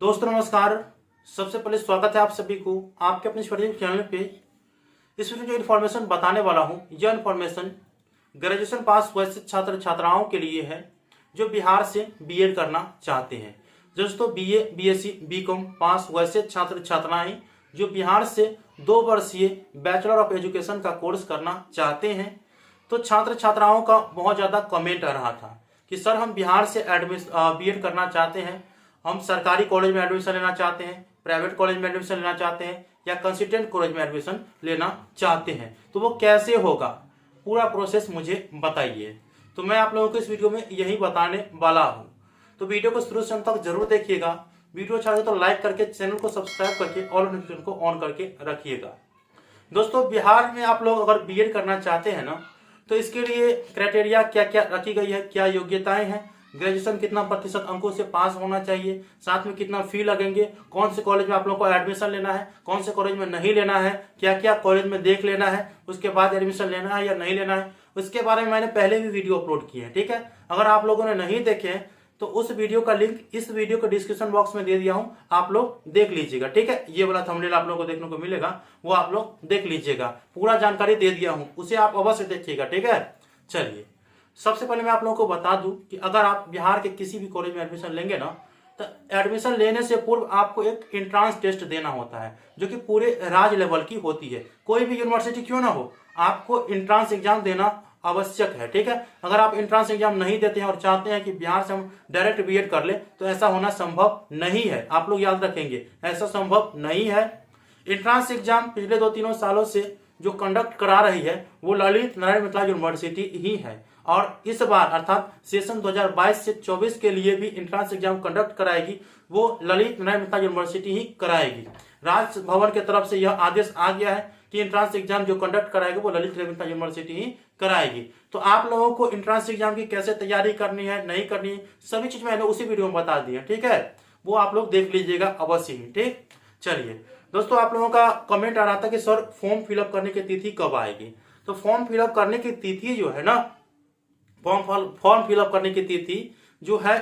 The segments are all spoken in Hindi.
दोस्तों नमस्कार। सबसे पहले स्वागत है आप सभी को आपके अपने यूट्यूब चैनल पे। इस वीडियो जो इन्फॉर्मेशन बताने वाला हूँ, यह इन्फॉर्मेशन ग्रेजुएशन पास वैसे छात्र छात्राओं के लिए है जो बिहार से बीएड करना चाहते हैं। दोस्तों बीए, बीएससी, बीकॉम पास वैसे छात्र छात्राएं जो बिहार से 2 वर्षीय बैचलर ऑफ एजुकेशन का कोर्स करना चाहते हैं। तो छात्र छात्राओं का बहुत ज़्यादा कमेंट आ रहा था कि सर हम बिहार से बीएड करना चाहते हैं, हम सरकारी कॉलेज में एडमिशन लेना चाहते हैं, प्राइवेट कॉलेज में एडमिशन लेना चाहते हैं या कंसिस्टेंट कॉलेज में एडमिशन लेना चाहते हैं, तो वो कैसे होगा, पूरा प्रोसेस मुझे बताइए। तो मैं आप लोगों को इस वीडियो में यही बताने वाला हूँ। तो वीडियो को शुरू से अंत तक जरूर देखिएगा। वीडियो अच्छा लगे तो लाइक करके चैनल को सब्सक्राइब करके ऑल नोटिफिकेशन को ऑन करके रखिएगा। दोस्तों बिहार में आप लोग अगर बीएड करना चाहते हैं ना, तो इसके लिए क्राइटेरिया क्या क्या रखी गई है, क्या योग्यताएं हैं, ग्रेजुएशन कितना प्रतिशत अंकों से पास होना चाहिए, साथ में कितना फी लगेंगे, कौन से कॉलेज में आप लोगों को एडमिशन लेना है, कौन से कॉलेज में नहीं लेना है, क्या क्या कॉलेज में देख लेना है, उसके बाद एडमिशन लेना है या नहीं लेना है, उसके बारे में मैंने पहले भी वीडियो अपलोड किए हैं। ठीक है, अगर आप लोगों ने नहीं देखे हैं तो उस वीडियो का लिंक इस वीडियो के डिस्क्रिप्शन बॉक्स में दे दिया हूं, आप लोग देख लीजिएगा। ठीक है, ये वाला थंबनेल आप लोगों को देखने को मिलेगा, वो आप लोग देख लीजिएगा। पूरा जानकारी दे दिया हूं, उसे आप अवश्य देखिएगा। ठीक है, चलिए सबसे पहले मैं आप लोगों को बता दूं कि अगर आप बिहार के किसी भी कॉलेज में एडमिशन लेंगे ना, तो एडमिशन लेने से पूर्व आपको एक एंट्रेंस टेस्ट देना होता है जो कि पूरे राज्य लेवल की होती है। कोई भी यूनिवर्सिटी क्यों ना हो, आपको एंट्रेंस एग्जाम देना आवश्यक है। ठीक है, अगर आप एंट्रेंस एग्जाम नहीं देते हैं और चाहते हैं कि बिहार से हम डायरेक्ट बीएड कर ले, तो ऐसा होना संभव नहीं है। आप लोग याद रखेंगे, ऐसा संभव नहीं है। एंट्रेंस एग्जाम पिछले 2-3 सालों से जो कंडक्ट करा रही है वो ललित नारायण मिथिला यूनिवर्सिटी ही है, और इस बार अर्थात सेशन 2022 से 24 के लिए भी एंट्रेंस एग्जाम कंडक्ट कराएगी वो ललित नारायण मिथिला यूनिवर्सिटी ही कराएगी। राजभवन की तरफ से यह आदेश आ गया है कि एंट्रेंस एग्जाम जो कंडक्ट कराएगी वो ललित नारायण मिथिला यूनिवर्सिटी ही कराएगी। तो आप लोगों को एंट्रेंस एग्जाम की कैसे तैयारी करनी है, नहीं करनी है, सभी चीज मैंने उसी वीडियो में बता दी है। ठीक है, वो आप लोग देख लीजिएगा अवश्य ही। ठीक, चलिए दोस्तों, आप लोगों का कमेंट आ रहा था कि सर फॉर्म फिलअप करने की तिथि कब आएगी। तो फॉर्म फिलअप करने की तिथि जो है ना, फॉर्म फिलअप करने की तिथि जो है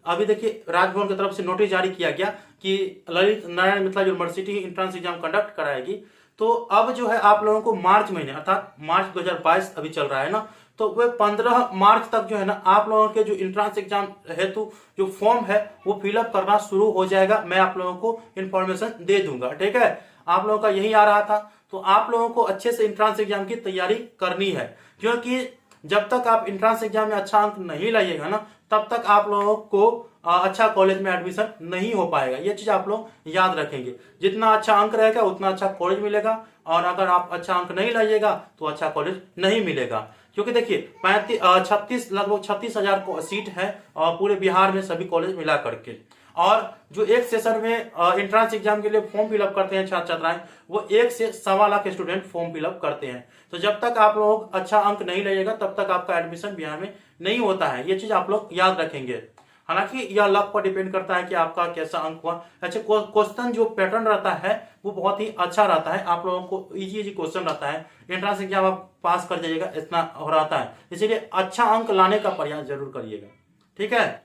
अभी देखिए राजभवन की तरफ से नोटिस जारी किया गया कि ललित नारायण मिथिला यूनिवर्सिटी ही एंट्रेंस एग्जाम कंडक्ट कराएगी। तो अब जो है आप लोगों को मार्च महीने अर्थात मार्च 2022 अभी चल रहा है ना, तो वह 15 मार्च तक जो है ना आप लोगों के जो एंट्रेंस एग्जाम हेतु जो फॉर्म है वो फिलअप करना शुरू हो जाएगा। मैं आप लोगों को इन्फॉर्मेशन दे दूंगा। ठीक है, आप लोगों का यही आ रहा था, तो आप लोगों को अच्छे से एंट्रेंस एग्जाम की तैयारी करनी है, क्योंकि जब तक आप एंट्रेंस एग्जाम में अच्छा अंक नहीं लाइएगा ना, तब तक आप लोगों को अच्छा कॉलेज में एडमिशन नहीं हो पाएगा। ये चीज आप लोग याद रखेंगे। जितना अच्छा अंक रहेगा उतना अच्छा कॉलेज मिलेगा, और अगर आप अच्छा अंक नहीं लाइएगा तो अच्छा कॉलेज नहीं मिलेगा। क्योंकि देखिए लगभग 36,000 सीट है पूरे बिहार में सभी कॉलेज मिला करके, और जो एक सेशन में एंट्रेंस एग्जाम के लिए फॉर्म फिलअप करते हैं छात्र छात्राएं, वो 1 से 1.25 लाख स्टूडेंट फॉर्म फिलअप करते हैं। तो जब तक आप लोग अच्छा अंक नहीं लाइएगा तब तक आपका एडमिशन बिहार में नहीं होता है। ये चीज आप लोग याद रखेंगे। हालांकि यह लक पर डिपेंड करता है कि आपका कैसा अंक हुआ। अच्छा, क्वेश्चन जो पैटर्न रहता है वो बहुत ही अच्छा रहता है, आप लोगों को इजी क्वेश्चन रहता है। एंट्रेंस एग्जाम आप पास कर जाइएगा इतना हो रहता है, इसीलिए अच्छा अंक लाने का प्रयास जरूर करिएगा। ठीक है,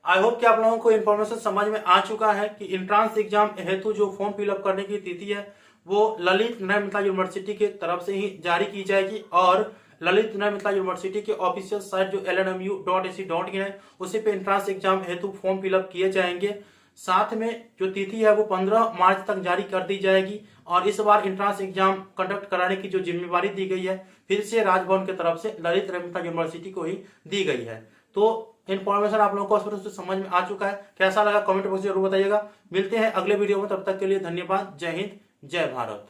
आई होप कि आप लोगों को इन्फॉर्मेशन समझ में आ चुका है कि एंट्रेंस एग्जाम हेतु जो फॉर्म फिलअप करने की तिथि है वो ललित नारायण मिथिला यूनिवर्सिटी की तरफ से ही जारी की जाएगी, और ललित नारायण मिथिला यूनिवर्सिटी के ऑफिशियल साइट जो lnmu.ac.in है उसी पे एंट्रेंस एग्जाम हेतु फॉर्म फिलअप किए जाएंगे। साथ में जो तिथि है वो 15 मार्च तक जारी कर दी जाएगी, और इस बार एंट्रेंस एग्जाम कंडक्ट कराने की जो जिम्मेवारी दी गई है फिर से राजभवन की तरफ से ललित नारायण मिथिला यूनिवर्सिटी को ही दी गई है। तो इन्फॉर्मेशन आप लोगों को स्पष्ट रूप से समझ में आ चुका है। कैसा लगा कमेंट बॉक्स में जरूर बताइएगा। मिलते हैं अगले वीडियो में, तब तक के लिए धन्यवाद। जय हिंद, जय भारत।